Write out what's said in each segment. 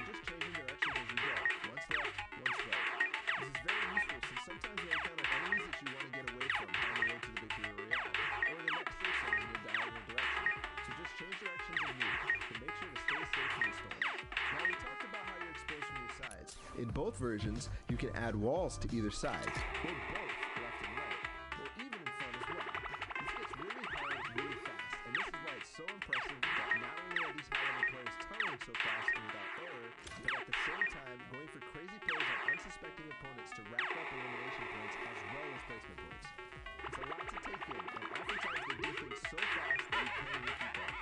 Just changing directions as you go. Once left, once right. This is very useful since sometimes you'll encounter enemies that you want to get away from on the way to the victory royale, or the next safe zone in a diagonal direction. So just change directions and move to make sure to stay safe in the storm. Now we talked about how you're exposed from your sides. In both versions, you can add walls to either side, or both, left and right, or even in front as well. This gets really hard really fast, and this is why it's so impressive that not only are these high-level players tunneling so fast and without error, but at the same time going for crazy plays on unsuspecting opponents to rack up elimination points as well as placement points. It's a lot to take in, and oftentimes they do things so fast that you can't even keep up.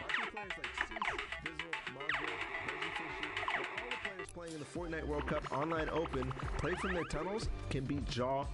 Watching players like Cease, Dizzle, Mongrel, Fishy, and all the players playing in the Fortnite World Cup Online Open play from their tunnels can be jaw.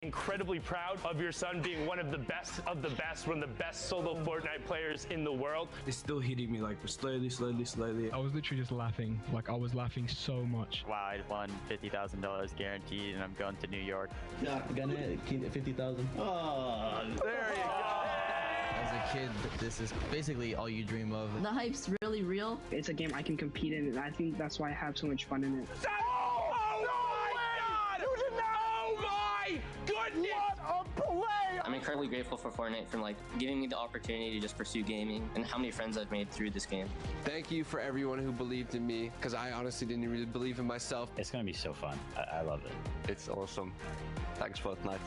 Incredibly proud of your son being one of the best, one of the best solo Fortnite players in the world. It's still hitting me like slowly. I was literally just laughing. Like I was laughing so much. Wow, I won $50,000 guaranteed and I'm going to New York. Yeah, gonna keep 50,000. Oh, There you go. As a kid, this is basically all you dream of. The hype's really real. It's a game I can compete in, and I think that's why I have so much fun in it. I'm incredibly grateful for Fortnite for giving me the opportunity to just pursue gaming and how many friends I've made through this game. Thank you for everyone who believed in me, because I honestly didn't really believe in myself. It's gonna be so fun. I love it. It's awesome. Thanks, Fortnite.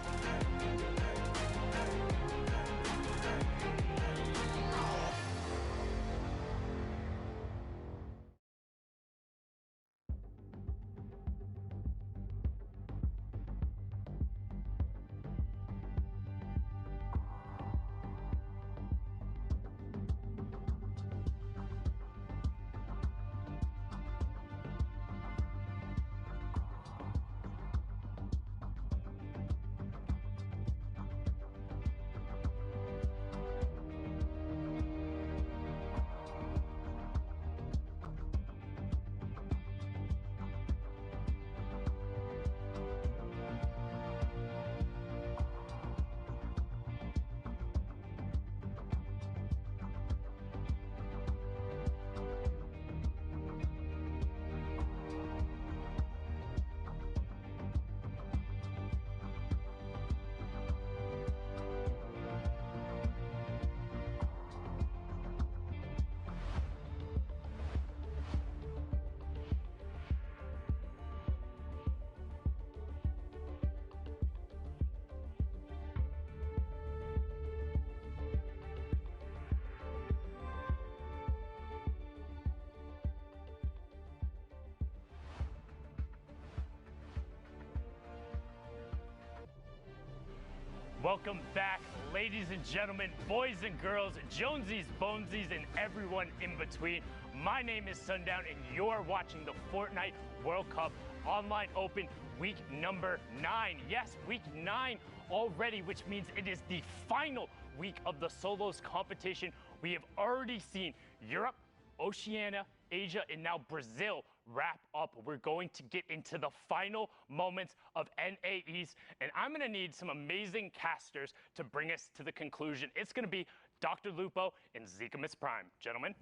Welcome back, ladies and gentlemen, boys and girls, Jonesies, Bonesies, and everyone in between. My name is Sundown, and you're watching the Fortnite World Cup Online Open week number 9. Yes, week 9 already, which means it is the final week of the solos competition. We have already seen Europe, Oceania, Asia, and now Brazil wrap up. We're going to get into the final moments of NA East, and I'm going to need some amazing casters to bring us to the conclusion. It's going to be Dr. Lupo and Zikamus Prime. Gentlemen,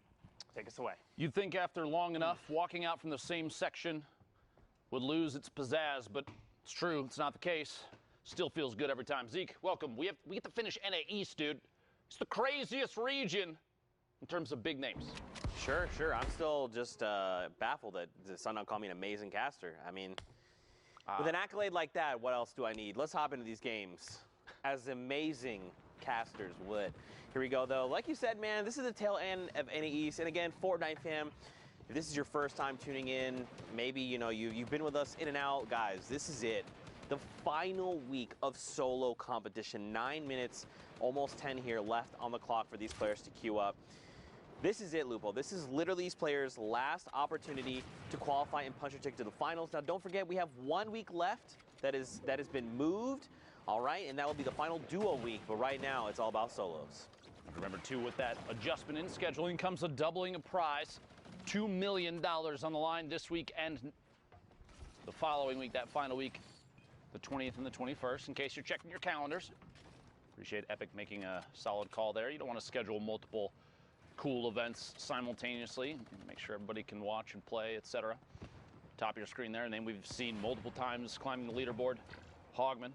take us away. You'd think after long enough, walking out from the same section would lose its pizzazz, but it's true, it's not the case. Still feels good every time. Zeke, welcome. We get to finish NA East, dude. It's the craziest region in terms of big names. Sure. I'm still just baffled that the Sundown called me an amazing caster. I mean, with an accolade like that, what else do I need? Let's hop into these games as amazing casters would. Here we go, though. Like you said, man, this is the tail end of NA East. And again, Fortnite fam, if this is your first time tuning in, maybe, you've been with us in and out. Guys, this is it. The final week of solo competition. 9 minutes, almost 10 here left on the clock for these players to queue up. This is it, Lupo. This is literally these players' last opportunity to qualify and punch their ticket to the finals. Now, don't forget, we have 1 week left that has been moved, all right? And that will be the final duo week. But right now, it's all about solos. Remember, too, with that adjustment in scheduling comes a doubling of prize. $2 million on the line this week and the following week, that final week, the 20th and the 21st, in case you're checking your calendars. Appreciate Epic making a solid call there. You don't want to schedule multiple cool events simultaneously. Make sure everybody can watch and play, etc. Top of your screen there, and then we've seen multiple times climbing the leaderboard. Hogman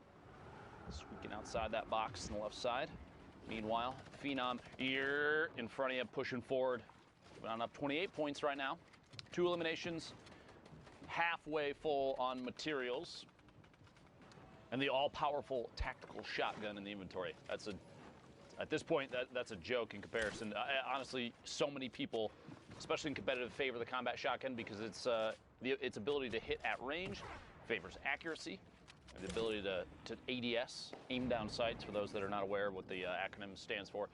squeaking outside that box on the left side. Meanwhile, Phenom here in front of you, pushing forward. On up 28 points right now. 2 eliminations, halfway full on materials, and the all-powerful tactical shotgun in the inventory. At this point, that's a joke in comparison. Honestly, so many people, especially in competitive, favor the combat shotgun because its ability to hit at range favors accuracy, and the ability to ADS, aim down sights, for those that are not aware of what the acronym stands for.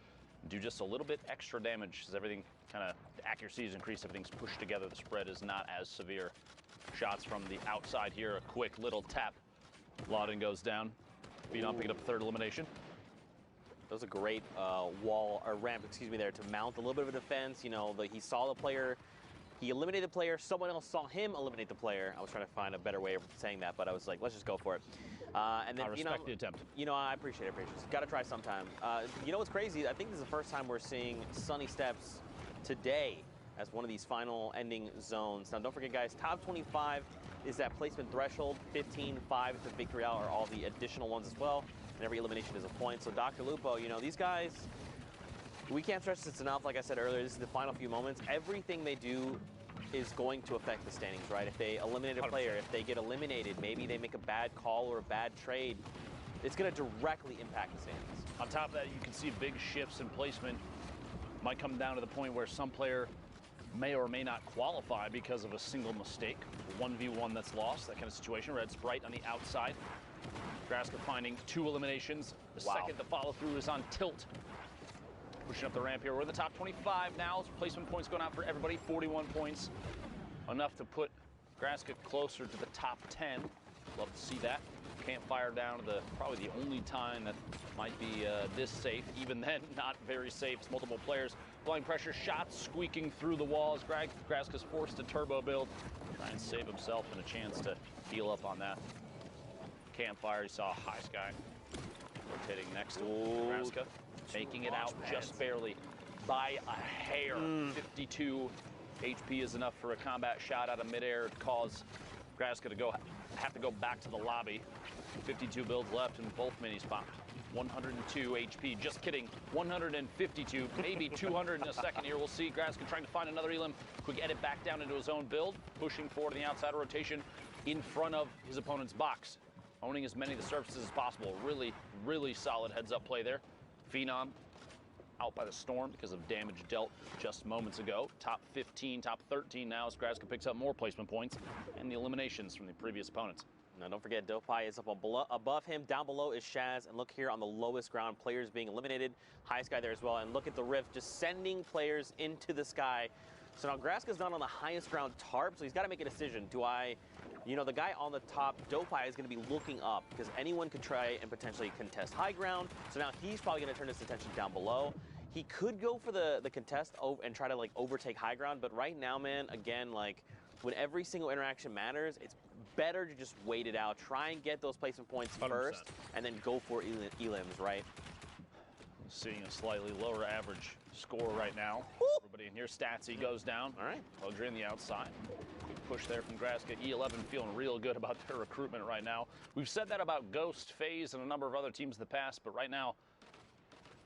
Do just a little bit extra damage as everything the accuracy is increased, everything's pushed together, the spread is not as severe. Shots from the outside here, a quick little tap. Lauden goes down. Phenom picking up a 3rd elimination. That was a great ramp, there to mount a little bit of a defense. He saw the player, he eliminated the player, someone else saw him eliminate the player. I was trying to find a better way of saying that, but I was like, let's just go for it. And then, I respect the attempt. I appreciate it. Got to try sometime. What's crazy? I think this is the first time we're seeing Sunny Steps today as one of these final ending zones. Now, don't forget, guys, top 25 is that placement threshold. 15, 5 to victory out are all the additional ones as well. And every elimination is a point. So, Dr. Lupo, these guys, we can't stress this enough. Like I said earlier, this is the final few moments. Everything they do is going to affect the standings, right? If they eliminate a player, if they get eliminated, maybe they make a bad call or a bad trade, it's going to directly impact the standings. On top of that, you can see big shifts in placement. Might come down to the point where some player may or may not qualify because of a single mistake. 1v1 that's lost, that kind of situation. Red Sprite on the outside. Graska finding 2 eliminations. The second the follow through is on tilt. Pushing up the ramp here. We're in the top 25 now. Placement points going out for everybody. 41 points. Enough to put Graska closer to the top 10. Love to see that. Campfire down to probably the only time that might be this safe. Even then, not very safe. It's multiple players. Applying pressure, shots squeaking through the walls. Graska's forced to turbo build. Try and save himself and a chance to heal up on that. Campfire, he saw High Sky rotating next to Graska. Making it out just barely by a hair. 52 HP is enough for a combat shot out of midair to cause Graska to have to go back to the lobby. 52 builds left in both minis popped. 102 HP, just kidding. 152, maybe 200 in a second here. We'll see. Graska trying to find another elim. Quick edit back down into his own build. Pushing forward in the outside rotation in front of his opponent's box. Owning as many of the surfaces as possible. Really, really solid heads-up play there. Phenom out by the storm because of damage dealt just moments ago. Top 15, top 13 now as Graska picks up more placement points and the eliminations from the previous opponents. Now, don't forget, Dopai is up above him. Down below is Shaz. And look here on the lowest ground, players being eliminated. High Sky there as well. And look at the rift, just sending players into the sky. So now Graska's not on the highest ground tarp, so he's got to make a decision. Do I You know, the guy on the top, Dopai, is going to be looking up because anyone could try and potentially contest high ground. So now he's probably going to turn his attention down below. He could go for the contest and try to like overtake high ground, but right now, man, again, like when every single interaction matters, it's better to just wait it out, try and get those placement points 100%. first, and then go for elims, right? Seeing a slightly lower average score right now. Everybody in here, Statsy goes down. All right. Luxury on the outside. Good push there from Graska. E11 feeling real good about their recruitment right now. We've said that about Ghost, FaZe, and a number of other teams in the past, but right now,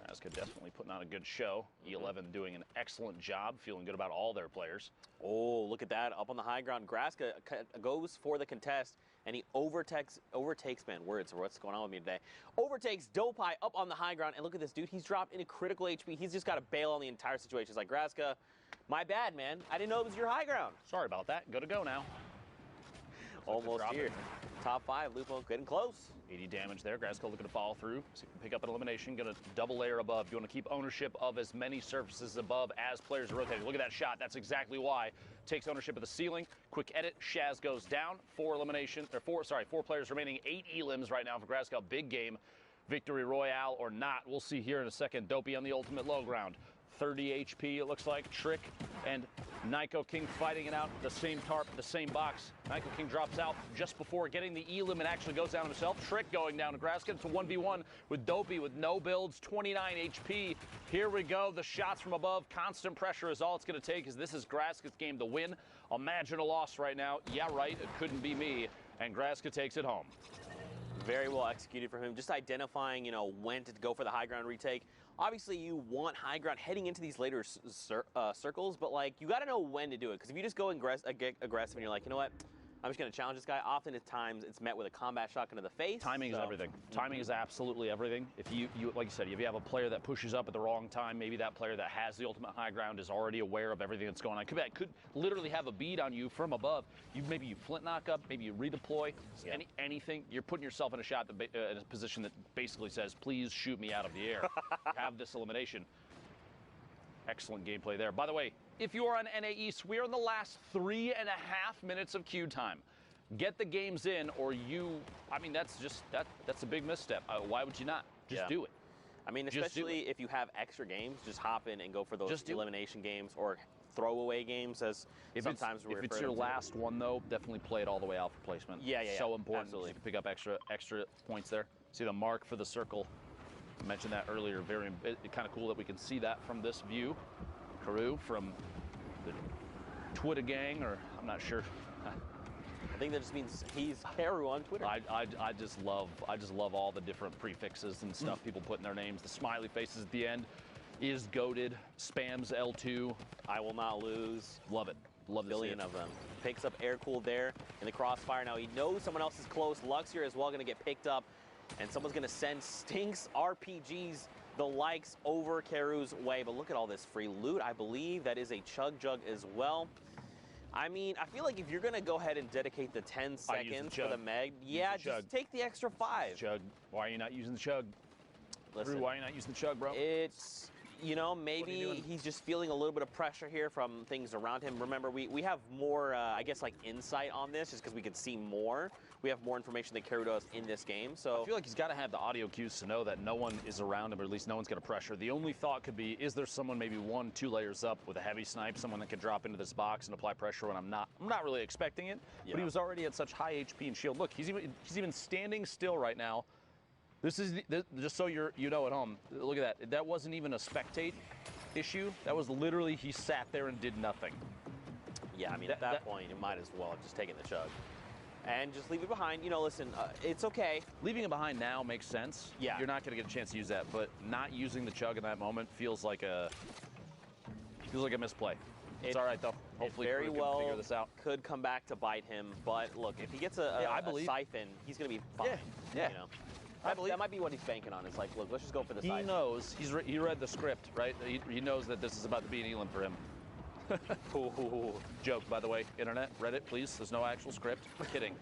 Graska definitely putting on a good show. E11 doing an excellent job, feeling good about all their players. Oh, look at that. Up on the high ground, Graska goes for the contest, and he overtakes, man, words, what's going on with me today? Overtakes Dopai up on the high ground, and look at this dude. He's dropped into critical HP. He's just got to bail on the entire situation. He's like, Graska, my bad, man. I didn't know it was your high ground. Sorry about that. Good to go now. Almost here. Top 5, Lupo getting close. 80 damage there. Graska looking to follow through. See if we can pick up an elimination. Going to double layer above. You want to keep ownership of as many surfaces above as players are rotating. Look at that shot. That's exactly why. Takes ownership of the ceiling. Quick edit. Shaz goes down. 4 players remaining. 8 elims right now for Graska. Big game. Victory royale or not. We'll see here in a second. Dopey on the ultimate low ground. 30 HP, it looks like. Trick and Nyko King fighting it out. The same tarp, the same box. Nyko King drops out just before getting the elim and actually goes down himself. Trick going down to Graska. It's a 1v1 with Dopey with no builds, 29 HP. Here we go. The shots from above. Constant pressure is all it's going to take, as this is Graska's game to win. Imagine a loss right now. Yeah, right. It couldn't be me. And Graska takes it home. Very well executed from him. Just identifying, you know, when to go for the high ground retake. Obviously, you want high ground heading into these later circles, but, like, you got to know when to do it. Because if you just go get aggressive and you're like, you know what, I'm just going to challenge this guy, often at times it's met with a combat shotgun to the face. Timing is everything. Timing is absolutely everything. If you, like you said, if you have a player that pushes up at the wrong time, maybe that player that has the ultimate high ground is already aware of everything that's going on. Could literally have a bead on you from above. Maybe you flint knock up, maybe you redeploy, anything. You're putting yourself in a shot that, in a position that basically says, please shoot me out of the air. Have this elimination. Excellent gameplay there. By the way, if you are on NA East, we are in the last 3.5 minutes of queue time. Get the games in, or that's a big misstep. Why would you not? Just do it. I mean, especially if you have extra games, just hop in and go for those elimination games or throwaway games, as sometimes we refer to. If it's your last one, though, definitely play it all the way out for placement. Yeah. So important. Absolutely. You can pick up extra points there. See the mark for the circle. I mentioned that earlier. Very kind of cool that we can see that from this view. Karu from the Twitter gang, or I'm not sure. I think that just means he's Karu on Twitter. I just love all the different prefixes and stuff people put in their names. The smiley faces at the end. Is goated. Spams L2. I will not lose. Love it. Love a billion of them. Picks up air cool there in the crossfire. Now he knows someone else is close. Luxury as well going to get picked up. And someone's going to send Stinks RPGs, the likes, over Karu's way. But look at all this free loot. I believe that is a Chug Jug as well. I mean, I feel like if you're going to go ahead and dedicate the 10 seconds for the Meg, just take the extra 5. Chug. Why are you not using the Chug? Listen, Drew, why are you not using the Chug, bro? It's, you know, maybe he's just feeling a little bit of pressure here from things around him. Remember, we have more, I guess, like, insight on this just because we can see more. We have more information than Karu does in this game. So I feel like he's got to have the audio cues to know that no one is around him, or at least no one's going to pressure. The only thought could be, is there someone maybe 1-2 layers up with a heavy snipe, someone that could drop into this box and apply pressure when I'm not really expecting it. Yeah. But he was already at such high HP and shield. Look, he's even standing still right now. This is just so you know at home. Look at that. That wasn't even a spectate issue. That was literally he sat there and did nothing. Yeah, I mean, at that point, you might as well have just taken the Chug. And just leave it behind. You know, listen, it's okay. Leaving it behind now makes sense. Yeah. You're not going to get a chance to use that, but not using the Chug in that moment feels like a misplay. It's all right, though. Hopefully, very Karu can well figure this out. Could come back to bite him, but look, if he gets a siphon, he's going to be fine. Yeah. You know? That might be what he's banking on. It's like, look, let's just go for the siphon. He knows. He read the script, right? He knows that this is about to be an elim for him. Joke, by the way, internet, Reddit, please. There's no actual script. We're kidding.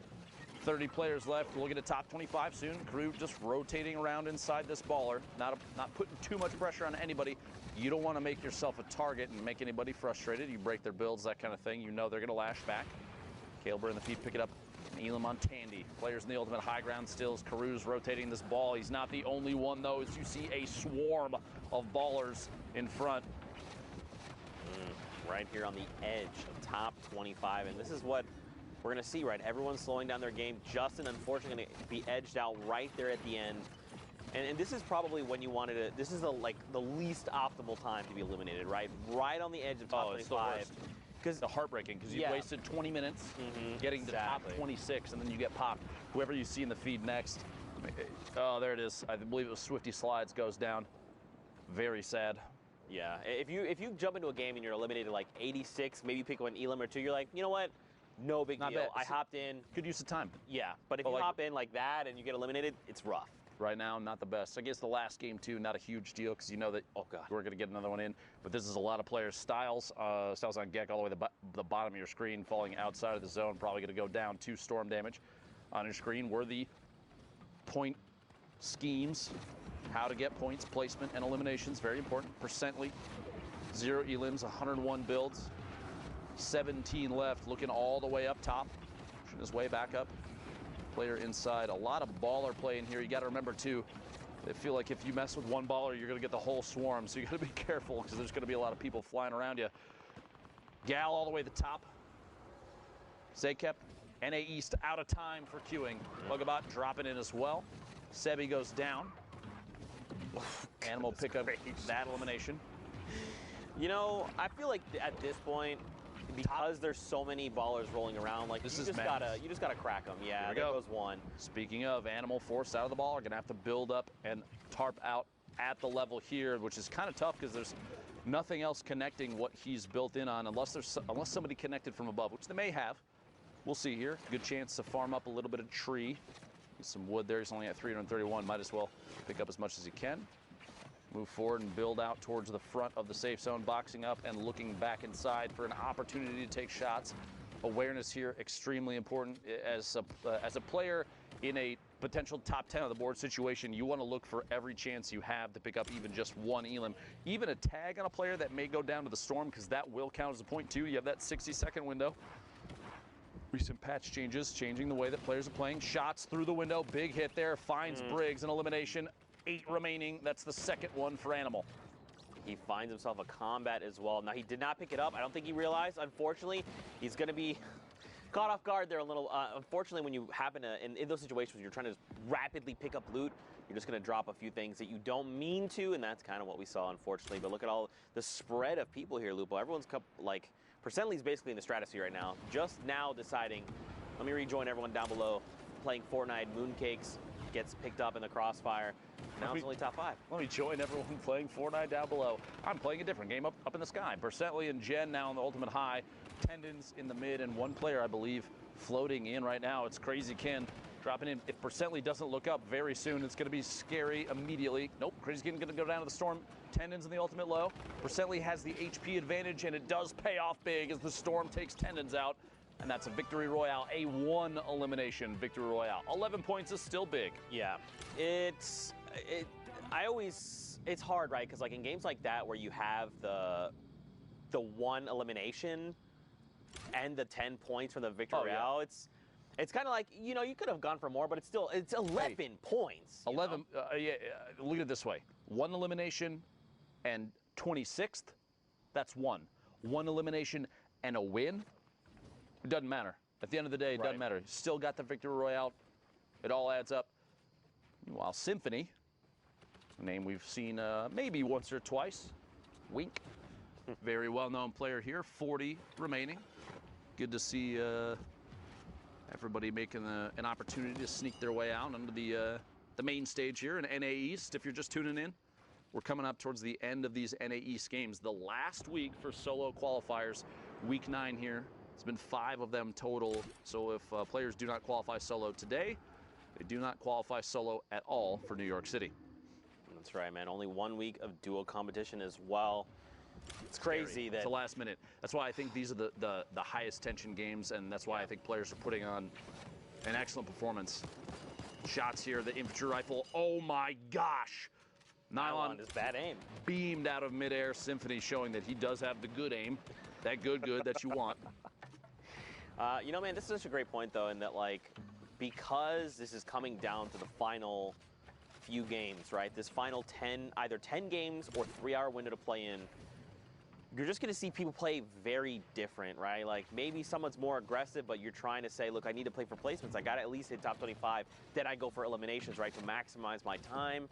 30 players left. We'll get a top 25 soon. Crew just rotating around inside this baller, not putting too much pressure on anybody. You don't want to make yourself a target and make anybody frustrated. You break their builds, that kind of thing. You know they're going to lash back. Kaleber and the feet pick it up Elam on Tandy. Players in the ultimate high ground stills. Caru's rotating this ball. He's not the only one, though, as you see a swarm of ballers in front. Right here on the edge of top 25, and this is what we're going to see, right? Everyone's slowing down their game. Justin, unfortunately, going to be edged out right there at the end. And this is probably when you wanted to, this is the least optimal time to be eliminated, right? Right on the edge of top 25. Because the heartbreaking, because you wasted 20 minutes getting to top 26, and then you get popped. Whoever you see in the feed next, oh, there it is. I believe it was Swifty Slides goes down. Very sad. Yeah, if you jump into a game and you're eliminated like 86, maybe you pick one Elam or two, you're like, you know what? No big deal. Bad. I hopped in. Good use of time. Yeah, but if you hop in like that and you get eliminated, it's rough. Right now, not the best. I guess the last game, too, not a huge deal because you know that we're going to get another one in. But this is a lot of players. Styles on Gek all the way to the bottom of your screen, falling outside of the zone, probably going to go down 2 storm damage on your screen. Were the point schemes, how to get points, placement, and eliminations, very important. Percently, 0 elims, 101 builds, 17 left, looking all the way up top, pushing his way back up. Player inside, a lot of baller play in here. You got to remember too, they feel like if you mess with one baller, you're going to get the whole swarm, so you got to be careful because there's going to be a lot of people flying around you. Gal all the way to the top. Zakep, NA East out of time for queuing. Bugabot dropping in as well. Sebi goes down. Animal pick up that elimination. You know, I feel like at this point, because there's so many ballers rolling around, like you just gotta crack them. Yeah, there goes one. Speaking of, Animal forced out of the ball, are gonna have to build up and tarp out at the level here, which is kind of tough because there's nothing else connecting what he's built in on, unless somebody connected from above, which they may have. We'll see here. Good chance to farm up a little bit of tree. Some wood there. He's only at 331. Might as well pick up as much as he can. Move forward and build out towards the front of the safe zone, boxing up and looking back inside for an opportunity to take shots. Awareness here extremely important. As a player in a potential top 10 on the board situation, you want to look for every chance you have to pick up even just one elim. Even a tag on a player that may go down to the storm, because that will count as a point too. You have that 60-second window. Recent patch changes, changing the way that players are playing. Shots through the window, big hit there, finds Briggs, an elimination. 8 remaining, that's the second one for Animal. He finds himself a combat as well. Now, he did not pick it up. I don't think he realized. Unfortunately, he's going to be caught off guard there a little. Unfortunately, when you happen to, in those situations where you're trying to rapidly pick up loot, you're just going to drop a few things that you don't mean to, and that's kind of what we saw, unfortunately. But look at all the spread of people here, Lupo. Everyone's, like, Percently's basically in the stratosphere right now. Just now deciding, let me rejoin everyone down below, playing Fortnite. Mooncakes gets picked up in the crossfire. Now it's only top 5. Let me join everyone playing Fortnite down below. I'm playing a different game up in the sky. Percently and Jen now in the ultimate high. Tendons in the mid, and one player, I believe, floating in right now. It's Crazy Ken dropping in. If Percently doesn't look up very soon, it's going to be scary immediately. Nope, Crazy Ken going to go down to the storm. Tendons in the ultimate low. Percently has the HP advantage, and it does pay off big as the storm takes Tendons out. And that's a victory royale, a 1 elimination victory royale. 11 points is still big. Yeah, it's hard, right? Because like in games like that where you have the 1 elimination and the 10 points from the victory royale, it's kind of like, you know, you could have gone for more, but it's 11 points. 11. Look at it this way: 1 elimination and 26th. That's 1. 1 elimination and a win. It doesn't matter. At the end of the day, it doesn't matter. Still got the victory royale. It all adds up. Meanwhile, Symphony, a name we've seen maybe once or twice. Wink. Very well-known player here. 40 remaining. Good to see everybody making an opportunity to sneak their way out onto the main stage here in NA East. If you're just tuning in, we're coming up towards the end of these NA East games. The last week for solo qualifiers, week 9 here. It's been 5 of them total. So if players do not qualify solo today, they do not qualify solo at all for New York City. That's right, man. Only 1 week of duo competition as well. It's crazy that it's the last minute. That's why I think these are the highest tension games, and that's why I think players are putting on an excellent performance. Shots here, the infantry rifle. Oh my gosh! Nylon is bad aim. Beamed out of midair. Symphony showing that he does have the good aim. That good that you want. You know, man, this is such a great point, though, in that, like, because this is coming down to the final few games, right? This final 10, either 10 games or 3-hour window to play in, you're just going to see people play very different, right? Like, maybe someone's more aggressive, but you're trying to say, look, I need to play for placements. I got to at least hit top 25. Then I go for eliminations, right, to maximize my time.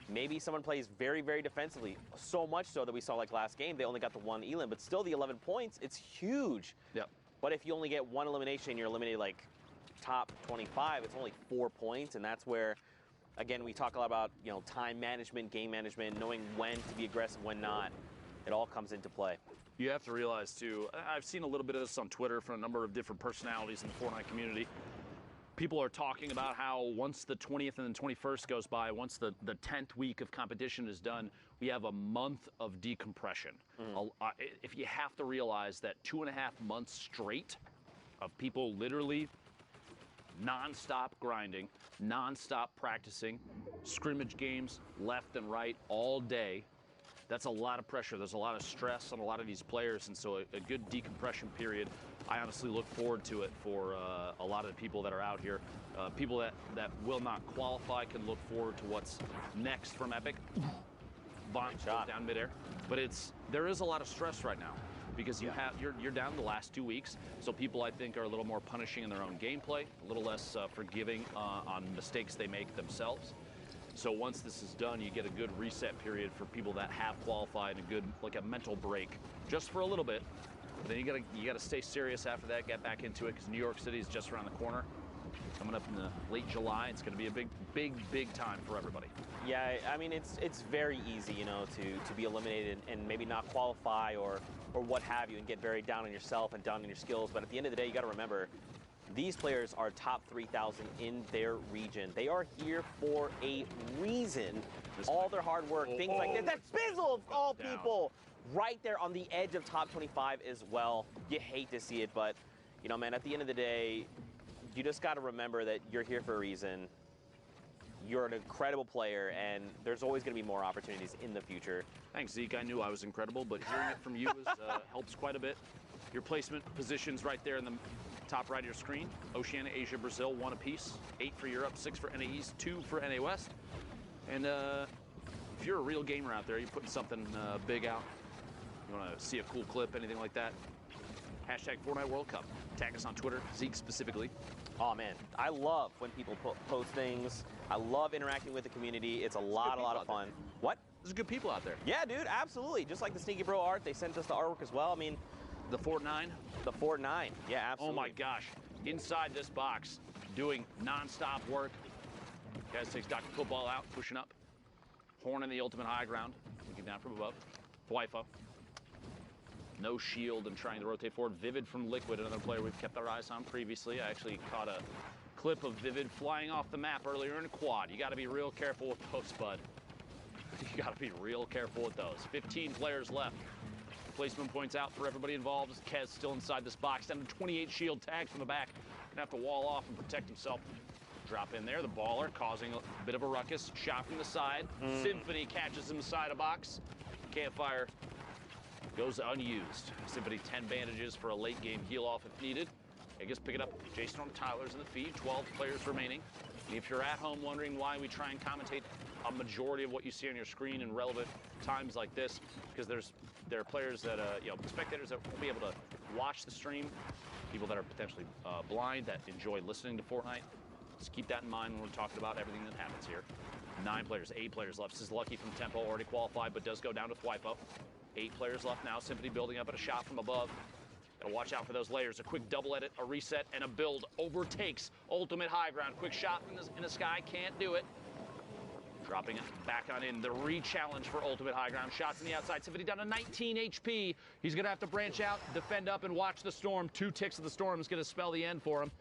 Maybe someone plays very, very defensively, so much so that we saw, like, last game, they only got the 1 elim, but still the 11 points, it's huge. Yep. But if you only get 1 elimination and you're eliminated, like, top 25, it's only 4 points, and that's where, again, we talk a lot about, you know, time management, game management, knowing when to be aggressive, when not. It all comes into play. You have to realize, too, I've seen a little bit of this on Twitter from a number of different personalities in the Fortnite community. People are talking about how once the 20th and the 21st goes by, once the 10th week of competition is done, we have a month of decompression. If you have to realize that 2.5 months straight of people literally non-stop grinding, non-stop practicing, scrimmage games left and right all day, that's a lot of pressure. There's a lot of stress on a lot of these players, and so a good decompression period, I honestly look forward to it for a lot of the people that are out here. People that will not qualify can look forward to what's next from Epic. Bomb shot down midair. But there is a lot of stress right now because you're down the last 2 weeks, so people, I think, are a little more punishing in their own gameplay, a little less forgiving on mistakes they make themselves. So once this is done, you get a good reset period for people that have qualified, and a good, like, a mental break, just for a little bit. But then you gotta stay serious after that, get back into it, because New York City is just around the corner. Coming up in the late July, it's gonna be a big time for everybody. Yeah, I mean, it's very easy, you know, to be eliminated and maybe not qualify or what have you, and get very down on yourself and down on your skills. But at the end of the day, you gotta remember, these players are top 3,000 in their region. They are here for a reason. All their hard work, things like that. That Spizzle of all people, right there on the edge of top 25 as well. You hate to see it, but, you know, man, at the end of the day, you just got to remember that you're here for a reason. You're an incredible player, and there's always going to be more opportunities in the future. Thanks, Zeke. I knew I was incredible, but hearing it from you helps quite a bit. Your placement positions right there in the top right of your screen. Oceania, Asia, Brazil, 1 apiece. 8 for Europe, 6 for NA East, 2 for NA West. And if you're a real gamer out there, you're putting something big out, you want to see a cool clip, anything like that, hashtag Fortnite World Cup. Tag us on Twitter, Zeke specifically. Oh, man, I love when people post things. I love interacting with the community. It's a lot of fun. What? There's good people out there. Yeah, dude, absolutely. Just like the Sneaky Bro art, they sent us the artwork as well. I mean, the Fortnite? The Fortnite, yeah, absolutely. Oh my gosh, inside this box, doing non-stop work. Guys takes Dr. Football out, pushing up. Horn in the ultimate high ground, looking down from above. Twyfo. No shield and trying to rotate forward. Vivid from Liquid, another player we've kept our eyes on previously. I actually caught a clip of Vivid flying off the map earlier in a quad. You gotta be real careful with those, bud. You gotta be real careful with those. 15 players left. Placement points out for everybody involved. Kez still inside this box. Down to 28 shield tags from the back. Gonna have to wall off and protect himself. Drop in there. The baller causing a bit of a ruckus. Shot from the side. Symphony catches him inside a box. Campfire goes unused. Symphony 10 bandages for a late game heal off if needed. I guess pick it up. J-Storm Tyler's in the feed. 12 players remaining. And if you're at home wondering why we try and commentate a majority of what you see on your screen in relevant times like this, because there are players that, spectators that won't be able to watch the stream, people that are potentially blind that enjoy listening to Fortnite. Just keep that in mind when we're talking about everything that happens here. 9 players, 8 players left. This is Lucky from Tempo, already qualified, but does go down to Twyfo. 8 players left now. Symphony building up at a shot from above. Gotta watch out for those layers. A quick double edit, a reset, and a build. Overtakes ultimate high ground. Quick shot in the sky, can't do it. Dropping it back on in. The re-challenge for ultimate high ground. Shots in the outside. Symphony down to 19 HP. He's gonna have to branch out, defend up, and watch the storm. 2 ticks of the storm is gonna spell the end for him.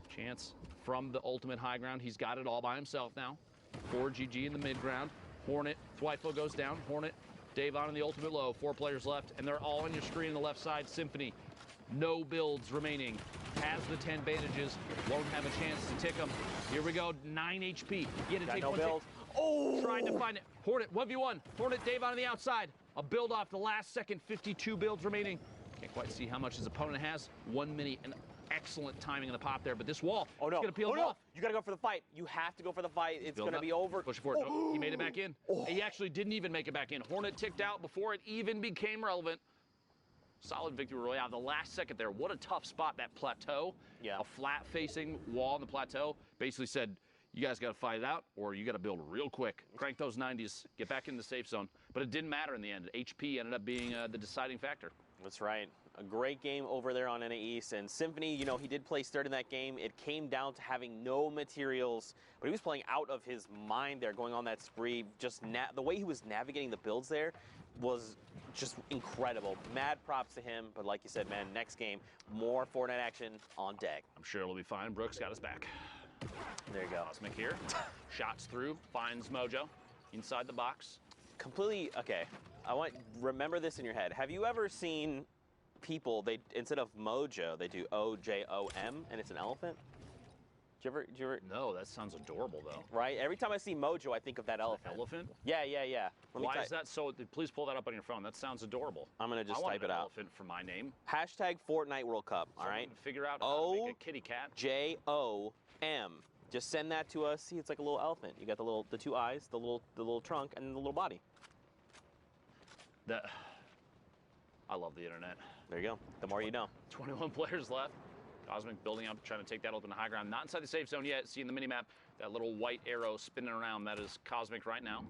Chance from the ultimate high ground. He's got it all by himself now. 4 GG in the mid ground. Hornet, Twyfo goes down. Hornet, Davon in the ultimate low. 4 players left, and they're all on your screen on the left side. Symphony, no builds remaining. Has the 10 bandages. Won't have a chance to tick them. Here we go, 9 HP. You had to take 1 tick. Oh! Trying to find it. Hornet, 1v1. Hornet, Davon on the outside. A build off the last second. 52 builds remaining. Can't quite see how much his opponent has. 1 minute and Excellent timing in the pop there, but this wall Oh, no. is going to peel Oh, him no. off. You got to go for the fight. You have to go for the fight. It's going to up. be over. Push it forward. Oh, he made it back in. He actually didn't even make it back in. Hornet ticked out before it even became relevant. Solid victory royale. The last second there, what a tough spot, that plateau. Yeah. A flat-facing wall on the plateau basically said, you guys got to fight it out, or you got to build real quick. Crank those 90s, get back in the safe zone. But it didn't matter in the end. HP ended up being the deciding factor. That's right. A great game over there on NA East. And Symphony, you know, he did place third in that game. It came down to having no materials, but he was playing out of his mind there, going on that spree. Just the way he was navigating the builds there was just incredible. Mad props to him. But like you said, man, next game, more Fortnite action on deck. I'm sure it'll be fine. Brooks got his back. There you go. Cosmic here. Shots through, finds Mojo inside the box. Completely, okay. Remember this in your head. Have you ever seen people, instead of Mojo, they do O-J-O-M, and it's an elephant? Did you ever? No, that sounds adorable, though. Right? Every time I see Mojo, I think of that elephant. Elephant? Yeah. Why is that so? Please pull that up on your phone. That sounds adorable. I'm going to just type it out. Elephant for my name. Hashtag Fortnite World Cup, all right? Figure out how to make a kitty cat. O-J-O-M. Just send that to us. See, it's like a little elephant. You got the two eyes, the little trunk, and the little body. I love the internet. There you go. The more you know. 21 players left. Cosmic building up, trying to take that open high ground. Not inside the safe zone yet. Seeing the minimap, that little white arrow spinning around. That is Cosmic right now.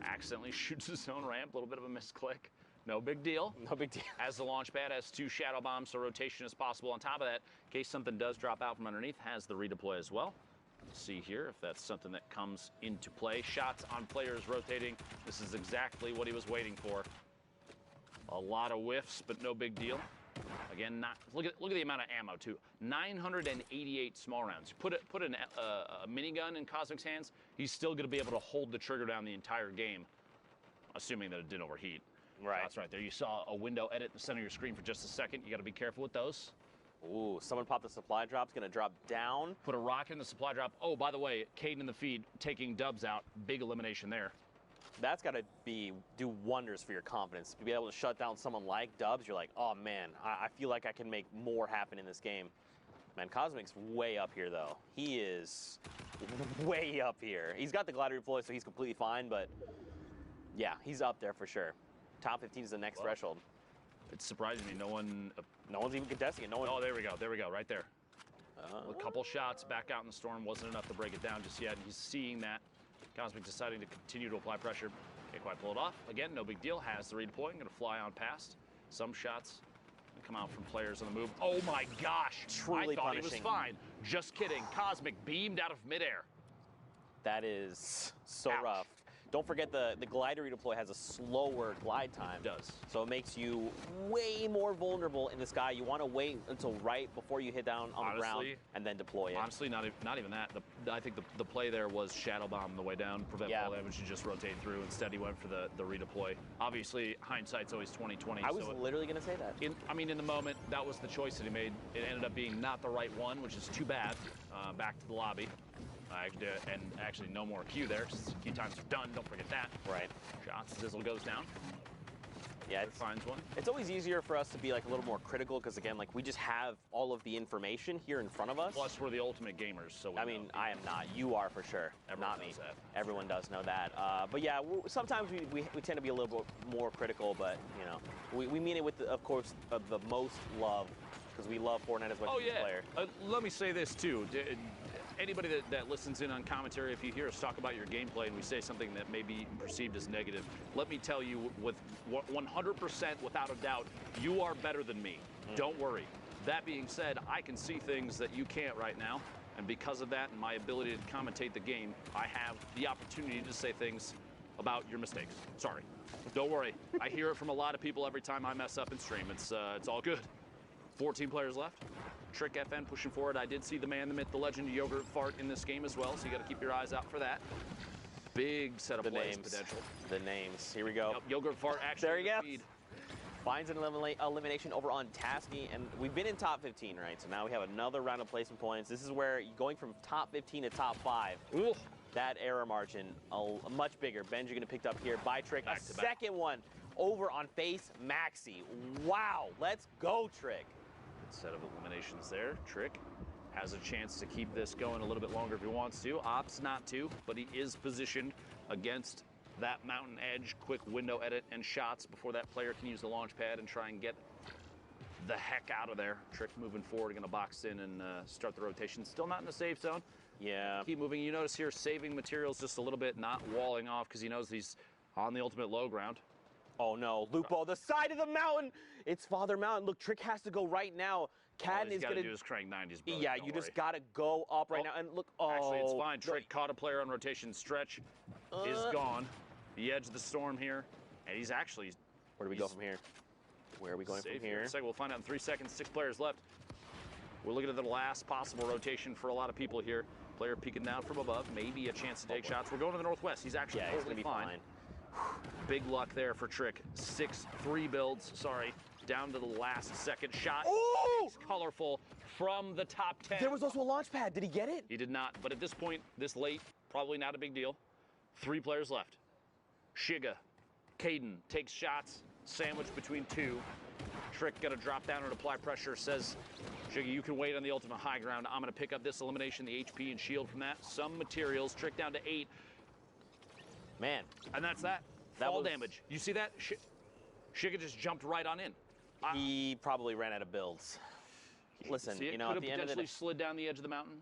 Accidentally shoots his own ramp. A little bit of a misclick. No big deal. No big deal. Has the launch pad, has 2 shadow bombs, so rotation is possible. On top of that, in case something does drop out from underneath, has the redeploy as well. Let's see here if that's something that comes into play. Shots on players rotating. This is exactly what he was waiting for. A lot of whiffs, but no big deal. Again, look at the amount of ammo too. 988 small rounds. Put a minigun in Cosmic's hands, he's still going to be able to hold the trigger down the entire game, assuming that it didn't overheat. Right. That's right there. You saw a window edit in the center of your screen for just a second. You got to be careful with those. Ooh, someone popped the supply drop. It's going to drop down. Put a rocket in the supply drop. Oh, by the way, Caden in the feed taking Dubs out. Big elimination there. That's got to do wonders for your confidence. To be able to shut down someone like Dubs, you're like, oh man, I feel like I can make more happen in this game. Man, Cosmic's way up here though. He is way up here. He's got the glider deploy, so he's completely fine, but yeah, he's up there for sure. Top 15 is the next threshold. It's surprising me. No one's even contesting it. Oh, there we go, right there. A couple shots back out in the storm wasn't enough to break it down just yet. And he's seeing that. Cosmic deciding to continue to apply pressure. Can't quite pull it off. Again, no big deal. Has the redeploy. Going to fly on past. Some shots come out from players on the move. Oh my gosh! Truly I thought punishing. he was fine. Just kidding. Cosmic beamed out of midair. That is so rough. Don't forget the glider redeploy has a slower glide time. It does. So it makes you way more vulnerable in the sky. You want to wait until right before you hit down on the ground and then deploy it. Honestly, not even that. I think the play there was shadow bomb the way down, prevent fall damage, and just rotate through. Instead, he went for the redeploy. Obviously, hindsight's always 20/20. I was literally going to say that. In the moment, that was the choice that he made. It ended up being not the right one, which is too bad. Back to the lobby. And actually no more Q there. Q times are done. Don't forget that. Right. Shots. Zizzle goes down. Yeah, it finds one. It's always easier for us to be like a little more critical because again, like we just have all of the information here in front of us. Plus, we're the ultimate gamers, so I mean, I am not. You are for sure. Not me. Everyone does know that. But yeah, sometimes we tend to be a little bit more critical, but you know, we mean it with, of course, the most love because we love Fortnite as much as the player. Let me say this too. Anybody that listens in on commentary, if you hear us talk about your gameplay and we say something that may be perceived as negative, let me tell you with 100% without a doubt, you are better than me. Don't worry. That being said, I can see things that you can't right now, and because of that and my ability to commentate the game, I have the opportunity to say things about your mistakes. Sorry. Don't worry. I hear it from a lot of people every time I mess up in stream. It's all good. 14 players left. Trick FN pushing forward. I did see the man, the myth, the legend, Yogurt Fart in this game as well, so you got to keep your eyes out for that. Big set of plays potential. The names. Here we go. Yep, Yogurt Fart actually. There he goes. Finds an elimination over on Tasky, and we've been in top 15, right? So now we have another round of placement points. This is where going from top 15 to top 5. Ooh. That error margin, much bigger. Benji going to pick up here by Trick. A second one over on Face Maxi. Wow, let's go, Trick. Set of eliminations there. Trick has a chance to keep this going a little bit longer if he wants to. Opts not to, but he is positioned against that mountain edge. Quick window edit and shots before that player can use the launch pad and try and get the heck out of there. Trick moving forward, going to box in and start the rotation. Still not in the safe zone. Yeah. Keep moving. You notice here saving materials just a little bit, not walling off because he knows he's on the ultimate low ground. Oh no, Lupo, the side of the mountain. It's Father Mountain. Look, Trick has to go right now. Cadden is going to do is crank 90s, brother. Yeah, Don't you worry. just got to go up right now. And look, Actually, it's fine. Trick caught a player on rotation. Stretch is gone. The edge of the storm here. And he's actually... Where do we go from here? Where are we going from here? We'll find out in 3 seconds. 6 players left. We're looking at the last possible rotation for a lot of people here. Player peeking down from above. Maybe a chance to take shots. We're going to the northwest. He's actually he's totally gonna be fine. Big luck there for Trick. 6-3 builds, sorry. Down to the last second shot. Oh! It's colorful from the top 10. There was also a launch pad. Did he get it? He did not, but at this point, this late, probably not a big deal. 3 players left. Shiga, Caden takes shots, sandwiched between 2. Trick got to drop down and apply pressure, says, Shiga, you can wait on the ultimate high ground. I'm going to pick up this elimination, the HP and shield from that. Some materials, Trick down to 8. Man. And that's that. Fall damage. You see that? Shiga just jumped right on in. He probably ran out of builds. Listen, you know, could at the have end of the potentially day, slid down the edge of the mountain.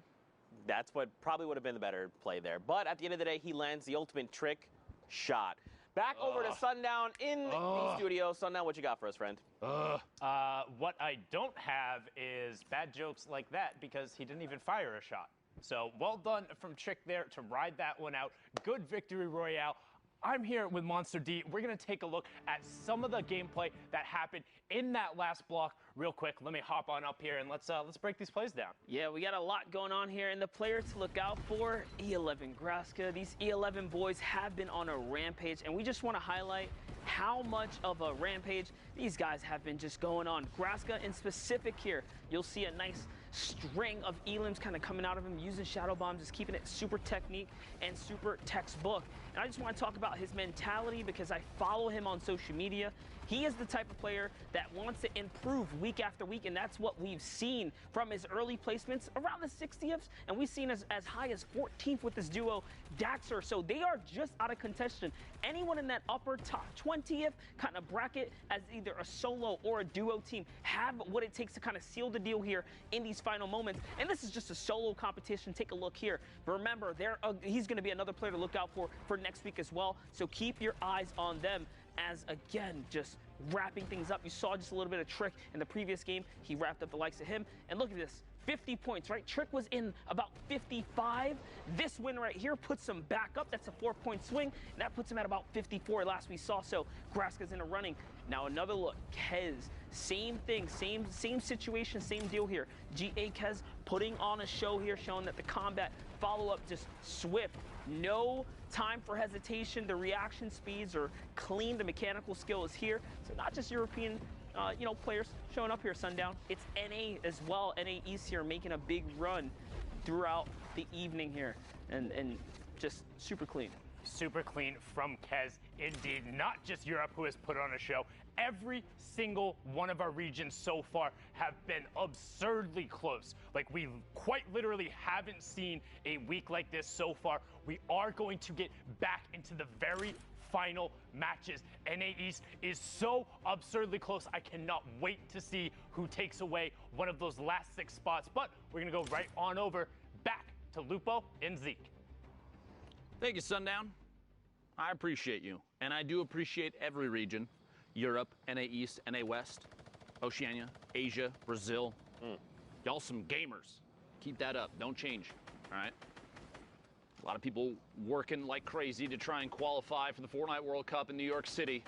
that's what probably would have been the better play there. But at the end of the day, he lands the ultimate Trick shot. Back over to Sundown in the studio. Sundown, what you got for us, friend? What I don't have is bad jokes like that because he didn't even fire a shot. So well done from Trick there to ride that one out. Good victory royale. I'm here with Monster D. We're going to take a look at some of the gameplay that happened in that last block real quick. Let me hop on up here and let's break these plays down. Yeah, we got a lot going on here, and the players to look out for, E11 Graska. These E11 boys have been on a rampage, and we just want to highlight how much of a rampage these guys have been just going on. Graska in specific here, you'll see a nice string of elims kind of coming out of him, using shadow bombs, just keeping it super technique and super textbook. And I just want to talk about his mentality because I follow him on social media. He is the type of player that wants to improve week after week, and that's what we've seen from his early placements around the 60th, and we've seen as high as 14th with this duo, Daxter. So they are just out of contention. Anyone in that upper top 20th kind of bracket as either a solo or a duo team have what it takes to kind of seal the deal here in these final moments. And this is just a solo competition. Take a look here. But remember, he's going to be another player to look out for next week as well. So keep your eyes on them as, again, just wrapping things up. You saw just a little bit of Trick in the previous game. He wrapped up the likes of him. And look at this. 50 points, right? Trick was in about 55. This win right here puts him back up. That's a 4-point swing. And that puts him at about 54 last we saw. So Graska's in a running. Now another look. Kez, same thing, same situation, same deal here. GA Kez putting on a show here, showing that the combat follow-up just swift. No time for hesitation. The reaction speeds are clean. The mechanical skill is here. So not just European players showing up here, Sundown. It's NA as well. NA East here making a big run throughout the evening here. And just super clean. Super clean from Kez, indeed. Not just Europe who has put on a show. Every single one of our regions so far have been absurdly close. Like, we quite literally haven't seen a week like this so far. We are going to get back into the very final matches. NA East is so absurdly close. I cannot wait to see who takes away one of those last 6 spots. But we're going to go right on over back to Lupo and Zeke. Thank you, Sundown. I appreciate you. And I do appreciate every region. Europe, NA East, NA West, Oceania, Asia, Brazil. Y'all some gamers. Keep that up. Don't change. All right? A lot of people working like crazy to try and qualify for the Fortnite World Cup in New York City.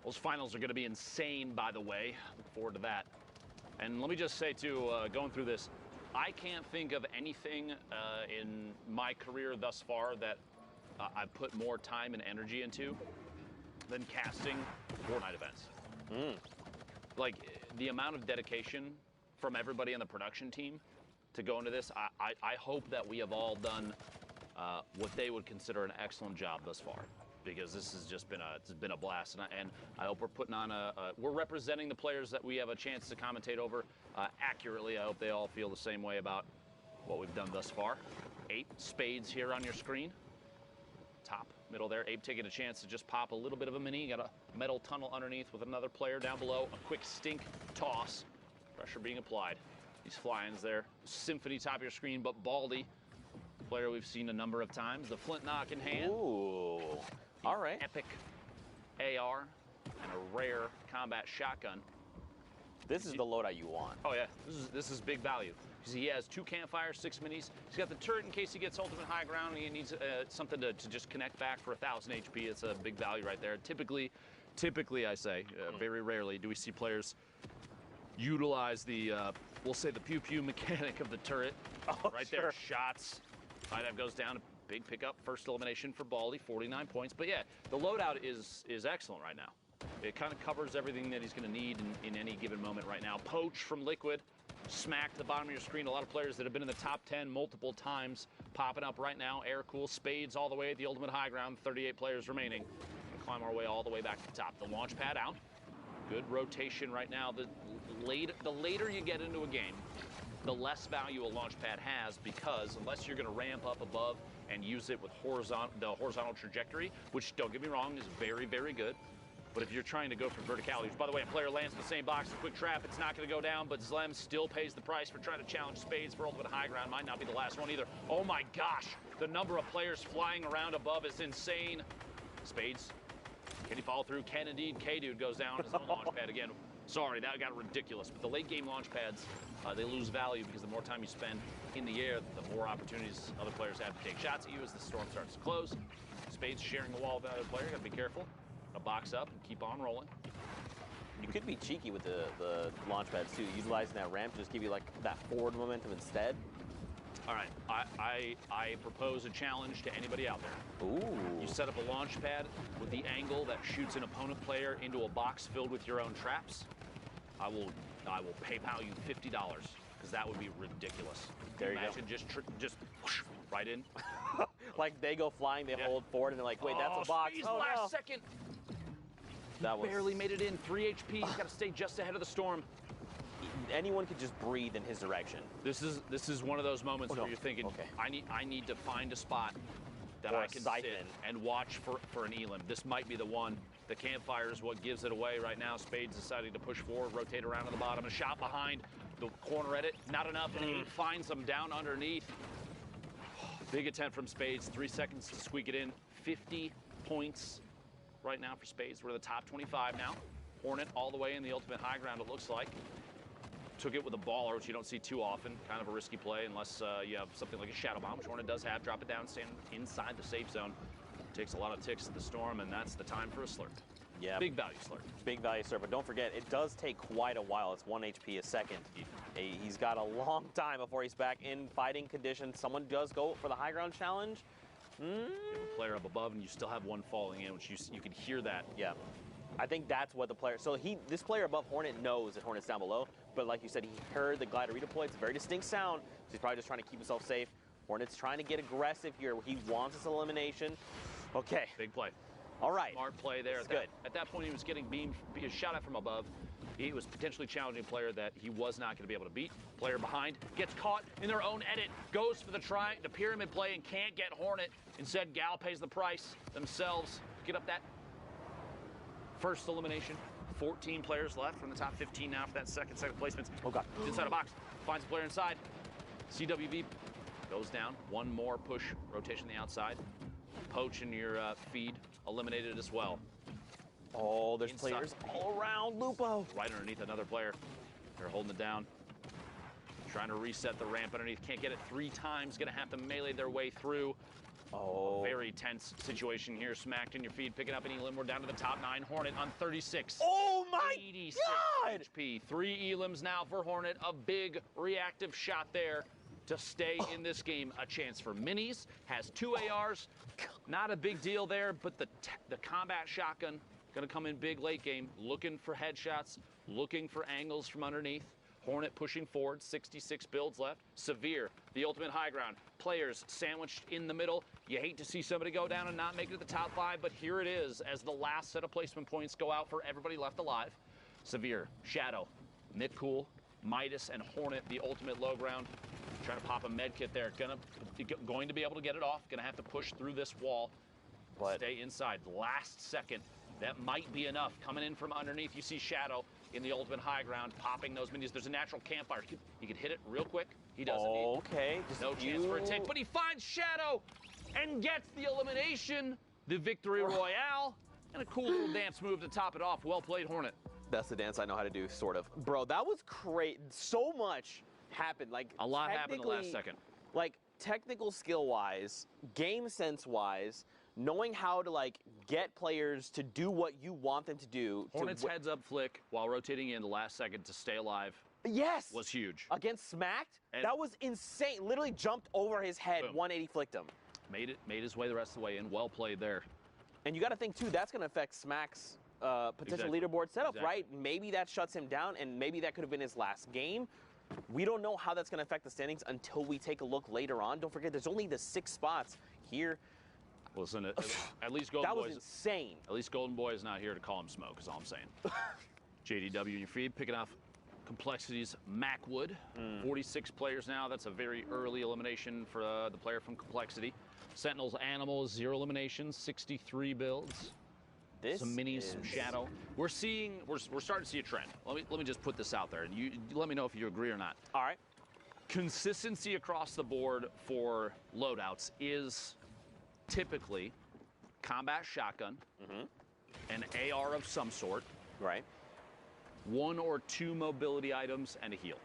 Those finals are going to be insane, by the way. Look forward to that. And let me just say, too, going through this, I can't think of anything in my career thus far that I've put more time and energy into than casting Fortnite events. Like, the amount of dedication from everybody on the production team to go into this, I hope that we have all done what they would consider an excellent job thus far. because this has just been a blast, and I hope we're putting on we're representing the players that we have a chance to commentate over accurately. I hope they all feel the same way about what we've done thus far. 8 spades here on your screen. Top, middle there. Abe taking a chance to just pop a little bit of a mini. Got a metal tunnel underneath with another player down below. A quick stink toss. Pressure being applied. These fly-ins there. Symphony top of your screen, but Baldy, player we've seen a number of times. The flint knock in hand. Ooh. All right. Epic AR and a rare combat shotgun. This is the loadout you want. Oh yeah, this is big value. Because he has 2 campfires, 6 minis. He's got the turret in case he gets ultimate high ground and he needs something to just connect back for 1,000 HP. It's a big value right there. Typically I say, very rarely do we see players utilize the, we'll say the pew-pew mechanic of the turret. Oh, right sure. there, shots. Five goes down, a big pickup, first elimination for Baldy, 49 points. But yeah, the loadout is excellent right now. It kind of covers everything that he's going to need in any given moment right now. Poach from Liquid, smack to the bottom of your screen. A lot of players that have been in the top 10 multiple times popping up right now. Air cool, spades all the way at the ultimate high ground. 38 players remaining. We'll climb our way all the way back to the top. The launch pad out. Good rotation right now. The later you get into a game, the less value a launch pad has, because unless you're going to ramp up above and use it with the horizontal trajectory, which, don't get me wrong, is very, very good. But if you're trying to go for verticality, which, by the way, a player lands in the same box, a quick trap, it's not going to go down, but Zlem still pays the price for trying to challenge spades for ultimate high ground. Might not be the last one either. Oh my gosh, the number of players flying around above is insane. Spades, can he follow through? Can indeed. K-Dude goes down his own launch pad again. Sorry, that got ridiculous. But the late game launch pads, they lose value because the more time you spend in the air, the more opportunities other players have to take shots at you as the storm starts to close. Spades sharing the wall with another player, gotta be careful. A box up and keep on rolling. You could be cheeky with the launch pads too, utilizing that ramp to just give you like that forward momentum instead. All right, I propose a challenge to anybody out there. Ooh. You set up a launch pad with the angle that shoots an opponent player into a box filled with your own traps. I will PayPal you $50 because that would be ridiculous. There you Imagine go. just whoosh, right in. Like they go flying, they hold forward, and they're like, wait, that's a box. Speed's Oh, last no. second. That was Barely made it in. 3 HP. He's got to stay just ahead of the storm. Anyone could just breathe in his direction. This is one of those moments where you're thinking, okay. I need to find a spot that Or I a can siphon. sit and watch for an elim. This might be the one. The campfire is what gives it away right now. Spades deciding to push forward, rotate around to the bottom. A shot behind the corner edit. Not enough. And 8 finds them down underneath. Big attempt from Spades. 3 seconds to squeak it in. 50 points right now for Spades. We're in the top 25 now. Hornet all the way in the ultimate high ground, it looks like. Took it with a baller, which you don't see too often. Kind of a risky play unless you have something like a shadow bomb, which Hornet does have. Drop it down, stand inside the safe zone. Takes a lot of ticks to the storm, and that's the time for a slurp. Yeah. Big value slurp. Big value slurp, but don't forget, it does take quite a while. It's 1 HP a second. He's got a long time before he's back in fighting condition. Someone does go for the high ground challenge. You have a player up above, and you still have one falling in, which you can hear that. Yeah. I think that's what the player, so this player above Hornet knows that Hornet's down below, but like you said, he heard the glider redeploy. It's a very distinct sound, so he's probably just trying to keep himself safe. Hornet's trying to get aggressive here. He wants this elimination. Okay. Big play. All right. Smart play there. That's good. At that point, he was getting beamed, shot at from above. He was potentially challenging a player that he was not going to be able to beat. Player behind gets caught in their own edit, goes for the pyramid play and can't get Hornet. Instead, Gal pays the price themselves. Get up that first elimination. 14 players left from the top 15 now for that second placement. Oh, God. Inside a box. Finds a player inside. CWV goes down. One more push rotation on the outside. Poach in your feed eliminated as well. Oh, there's Inside. players all around Lupo. Right underneath another player. They're holding it down. Trying to reset the ramp underneath. Can't get it 3 times. Gonna have to melee their way through. Oh. Very tense situation here. Smacked in your feed. Picking up an elim. We're down to the top 9. Hornet on 36. Oh my 86 God! HP. 3 elims now for Hornet. A big reactive shot there to stay in this game. A chance for minis. Has 2 ARs. Not a big deal there, but the combat shotgun gonna come in big late game. Looking for headshots. Looking for angles from underneath. Hornet pushing forward, 66 builds left. Severe, the ultimate high ground. Players sandwiched in the middle. You hate to see somebody go down and not make it to the top 5, but here it is as the last set of placement points go out for everybody left alive. Severe, Shadow, Nick Cool, Midas, and Hornet, the ultimate low ground. Trying to pop a med kit there. Going to be able to get it off. Going to have to push through this wall. But stay inside. Last second. That might be enough. Coming in from underneath, you see Shadow in the ultimate high ground, popping those minis. There's a natural campfire. He could hit it real quick. He doesn't. Okay. No chance for a take, but he finds Shadow and gets the elimination, the victory royale, and a cool little dance move to top it off. Well played, Hornet. That's the dance I know how to do, sort of. Bro, that was crazy. So much happened. Like a lot happened in the last second. Like technical skill-wise, game sense-wise, knowing how to like get players to do what you want them to do. Hornet's heads up flick while rotating in the last second to stay alive. Yes. Was huge. Against Smacked, that was insane. Literally jumped over his head, boom. 180 flicked him. Made his way the rest of the way in. Well played there. And you got to think too, that's going to affect Smack's potential leaderboard setup, right? Maybe that shuts him down, and maybe that could have been his last game. We don't know how that's going to affect the standings until we take a look later on. Don't forget, there's only the 6 spots here. Listen, at least Golden Boy. That was insane. At least Golden Boy is not here to call him smoke, is all I'm saying. JDW in your feed, picking off Complexity's Macwood. 46 players now. That's a very early elimination for the player from Complexity. Sentinel's Animals, 0 eliminations, 63 builds. Some minis, some Shadow. We're starting to see a trend. Let me just put this out there, and you let me know if you agree or not. All right. Consistency across the board for loadouts is typically combat shotgun, an AR of some sort, right? 1 or 2 mobility items and a heal.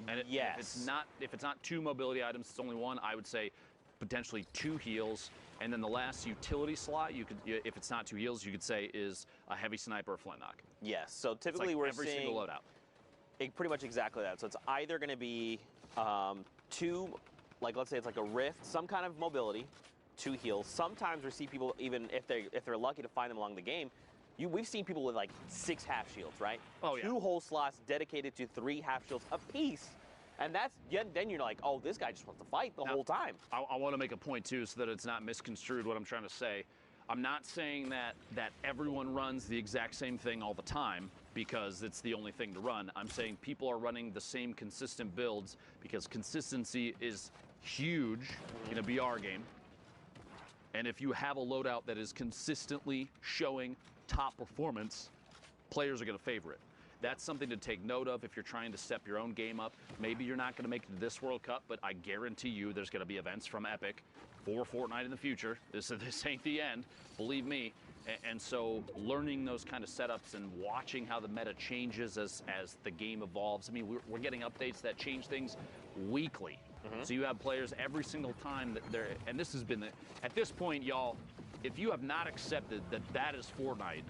And yes. if it's not 2 mobility items, it's only 1. I would say potentially 2 heals. And then the last utility slot, if it's not 2 heals, you could say is a heavy sniper or flintlock. Yes. So typically we're every seeing single loadout. Pretty much exactly that. So it's either going to be 2, like let's say it's like a rift, some kind of mobility, 2 heals. Sometimes we see people, even if they're lucky to find them along the game, we've seen people with like 6 half shields, right? Oh, yeah. 2 whole slots dedicated to 3 half shields apiece. And then you're like, oh, this guy just wants to fight the whole time. I want to make a point, too, so that it's not misconstrued what I'm trying to say. I'm not saying that everyone runs the exact same thing all the time because it's the only thing to run. I'm saying people are running the same consistent builds because consistency is huge in a BR game. And if you have a loadout that is consistently showing top performance, players are going to favor it. That's something to take note of if you're trying to step your own game up. Maybe you're not going to make it to this World Cup, but I guarantee you there's going to be events from Epic for Fortnite in the future. This ain't the end, believe me. And so learning those kind of setups and watching how the meta changes as the game evolves. I mean, we're getting updates that change things weekly. So you have players every single time that they're, and this has been, at this point, y'all, if you have not accepted that is Fortnite,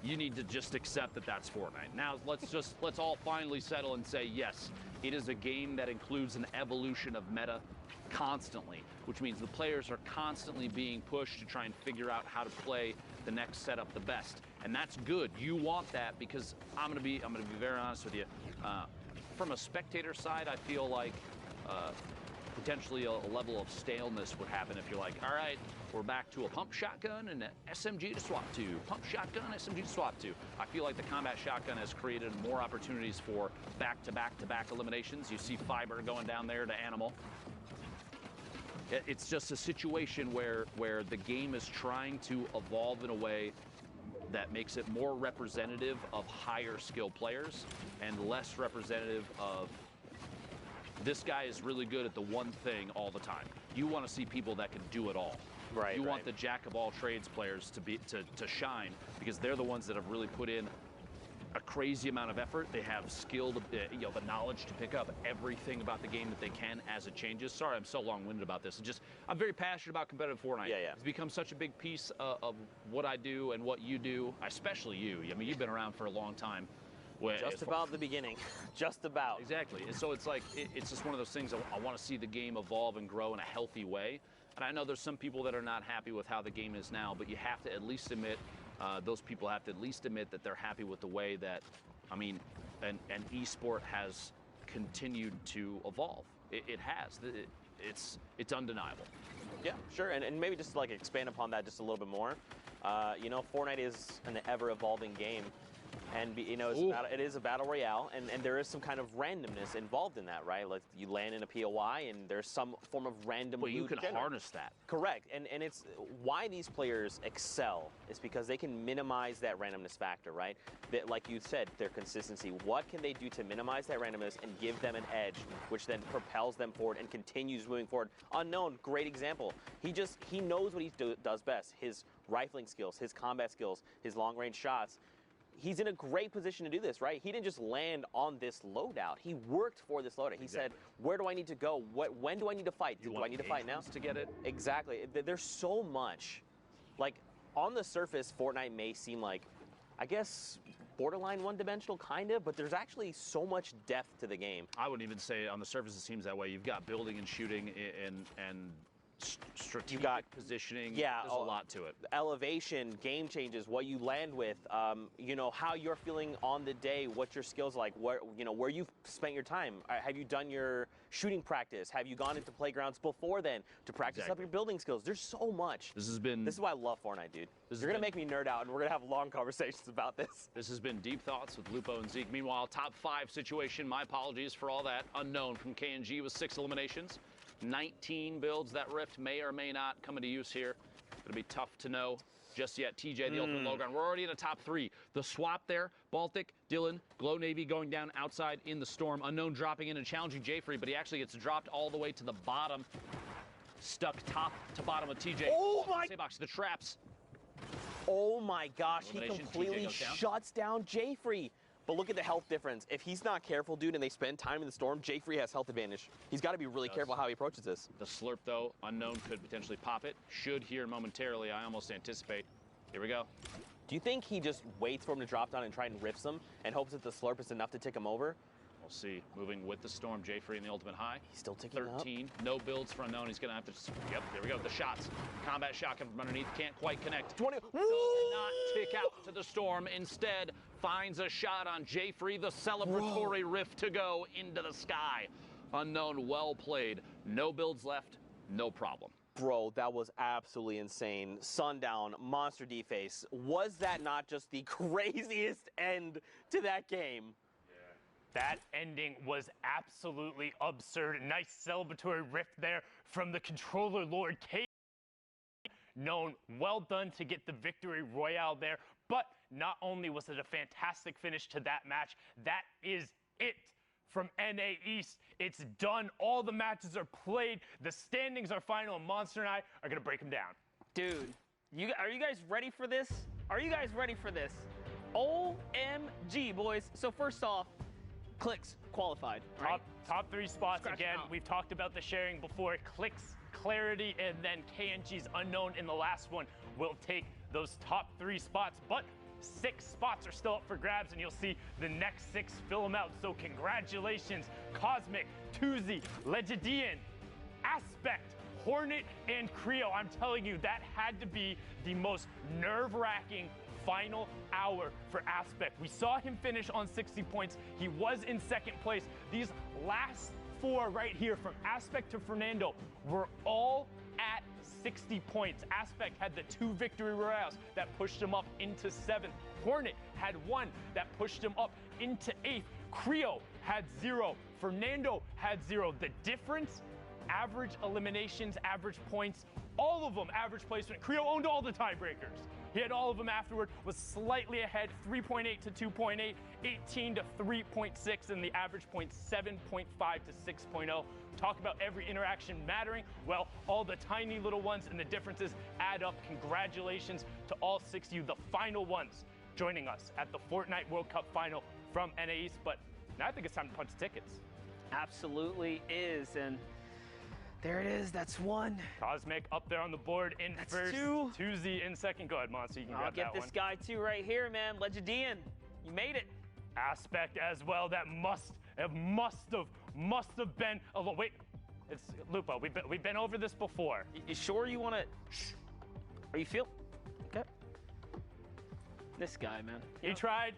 you need to just accept that that's Fortnite. Now, let's all finally settle and say, yes, it is a game that includes an evolution of meta constantly, which means the players are constantly being pushed to try and figure out how to play the next setup the best. And that's good. You want that because I'm gonna be very honest with you. From a spectator side, I feel like potentially a level of staleness would happen if you're like, all right, we're back to a pump shotgun and an SMG to swap to. Pump shotgun, SMG to swap to. I feel like the combat shotgun has created more opportunities for back-to-back-to-back eliminations. You see Fiber going down there to Animal. It's just a situation where the game is trying to evolve in a way that makes it more representative of higher skill players and less representative of this guy is really good at the one thing all the time. You want to see people that can do it all. Right. You want the jack of all trades players to shine because they're the ones that have really put in a crazy amount of effort. They have skill, the knowledge to pick up everything about the game that they can as it changes. Sorry, I'm so long-winded about this. I'm very passionate about competitive Fortnite. Yeah. It's become such a big piece of what I do and what you do, especially you. I mean, you've been around for a long time. Just about the beginning. Just about. Exactly. And so it's like, it's just one of those things I want to see the game evolve and grow in a healthy way. And I know there's some people that are not happy with how the game is now, but you have to at least admit, those people have to at least admit that they're happy with the way that, I mean, an esport has continued to evolve. It has. It's undeniable. Yeah, sure, and maybe just like expand upon that just a little bit more. You know, Fortnite is an ever-evolving game, and you know, it is a battle royale, and there is some kind of randomness involved in that, right? Like you land in a POI, and there's some form of random. Well, you loot can generated. harness that. Correct, and it's why these players excel is because they can minimize that randomness factor, right? That, like you said, their consistency. What can they do to minimize that randomness and give them an edge, which then propels them forward and continues moving forward? Unknown, great example. He knows what he does best. His rifling skills, his combat skills, his long-range shots. He's in a great position to do this, right? He didn't just land on this loadout. He worked for this loadout. He said, where do I need to go? When do I need to fight? Do I need to fight now? To get it? Exactly. There's so much. Like, on the surface, Fortnite may seem like, I guess, borderline one-dimensional, kind of, but there's actually so much depth to the game. I wouldn't even say on the surface it seems that way. You've got building and shooting and strategic positioning. Yeah, there's a lot to it. Elevation, game changes, what you land with, you know, how you're feeling on the day, what your skills like, where you've spent your time. Have you done your shooting practice? Have you gone into playgrounds before then to practice up your building skills? There's so much. This is why I love Fortnite, dude. You're gonna make me nerd out, and we're gonna have long conversations about this. This has been Deep Thoughts with Lupo and Zeke. Meanwhile, top 5 situation. My apologies for all that. Unknown from KNG with 6 eliminations. 19 builds. That Rift may or may not come into use here. It'll be tough to know just yet. TJ, the ultimate low ground. We're already in the top 3. The swap there, Baltic, Dylan, Glow Navy going down outside in the storm. Unknown dropping in and challenging Jayfree, but he actually gets dropped all the way to the bottom. Stuck top to bottom of TJ. Oh my! Box, the traps. Oh my gosh, he Elimination, completely shuts down Jayfree. But look at the health difference. If he's not careful, dude, and they spend time in the storm, Jayfree has health advantage. He's got to be really careful how he approaches this. The slurp, though, Unknown could potentially pop it. Should here momentarily, I almost anticipate. Here we go. Do you think he just waits for him to drop down and try and rips him and hopes that the slurp is enough to tick him over? We'll see. Moving with the storm, Jayfree in the ultimate high. He's still ticking 13. No builds for Unknown. He's going to have to... Yep, there we go. The shots. Combat shot coming from underneath. Can't quite connect. 20. Does not tick out to the storm. Instead, finds a shot on Jayfree. The celebratory rift to go into the sky. Unknown, well played. No builds left. No problem. Bro, that was absolutely insane. Sundown, Monster D-Face. Was that not just the craziest end to that game? That ending was absolutely absurd. Nice celebratory rift there from the controller Lord K. Known, well done to get the victory royale there. But not only was it a fantastic finish to that match, that is it from NA East. It's done. All the matches are played. The standings are final, and Monster and I are going to break them down. Dude, are you guys ready for this? Are you guys ready for this? OMG, boys. So first off, Clicks qualified. Right? Top 3 spots again. We've talked about the sharing before. Clicks, Clarity, and then KNG's Unknown in the last one will take those top 3 spots. But 6 spots are still up for grabs, and you'll see the next 6 fill them out. So congratulations, Cosmic, Tuzi, Legidian, Aspect, Hornet, and Creo. I'm telling you, that had to be the most nerve-wracking final hour for Aspect. We saw him finish on 60 points. He was in 2nd place. These last 4 right here, from Aspect to Fernando, were all at 60 points. Aspect had the 2 victory royales that pushed him up into 7th. Hornet had 1 that pushed him up into 8th. Creo had 0. Fernando had 0. The difference, average eliminations, average points, all of them average placement. Creo owned all the tiebreakers. He had all of them afterward, was slightly ahead, 3.8 to 2.8, 18 to 3.6, and the average point 7.5 to 6.0. Talk about every interaction mattering. Well, all the tiny little ones and the differences add up. Congratulations to all 6 of you, the final ones, joining us at the Fortnite World Cup final from NA East. But now I think it's time to punch tickets. Absolutely is, and there it is. That's 1. Cosmic up there on the board in That's first. 2. Tuzi in second. Go ahead, Monster. You can grab that one. I'll get this guy too right here, man. Legidian, you made it. Aspect as well. That must have been. Oh wait, it's Lupo. We've been over this before. You sure you want to? Are you feel? Okay. This guy, man. He tried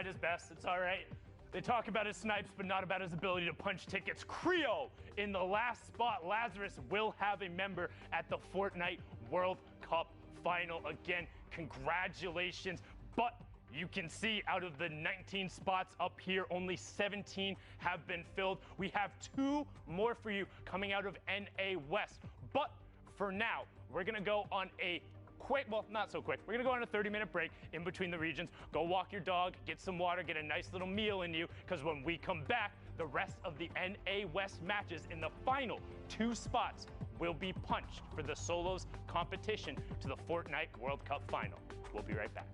his best. It's all right. They talk about his snipes, but not about his ability to punch tickets. Creo in the last spot. Lazarus will have a member at the Fortnite World Cup final. Again, congratulations. But you can see out of the 19 spots up here, only 17 have been filled. We have 2 more for you coming out of NA West. But for now, we're going to go on a quick, well, not so quick. We're going to go on a 30-minute break in between the regions. Go walk your dog, get some water, get a nice little meal in you, because when we come back, the rest of the NA West matches in the final 2 spots will be punched for the solos competition to the Fortnite World Cup final. We'll be right back.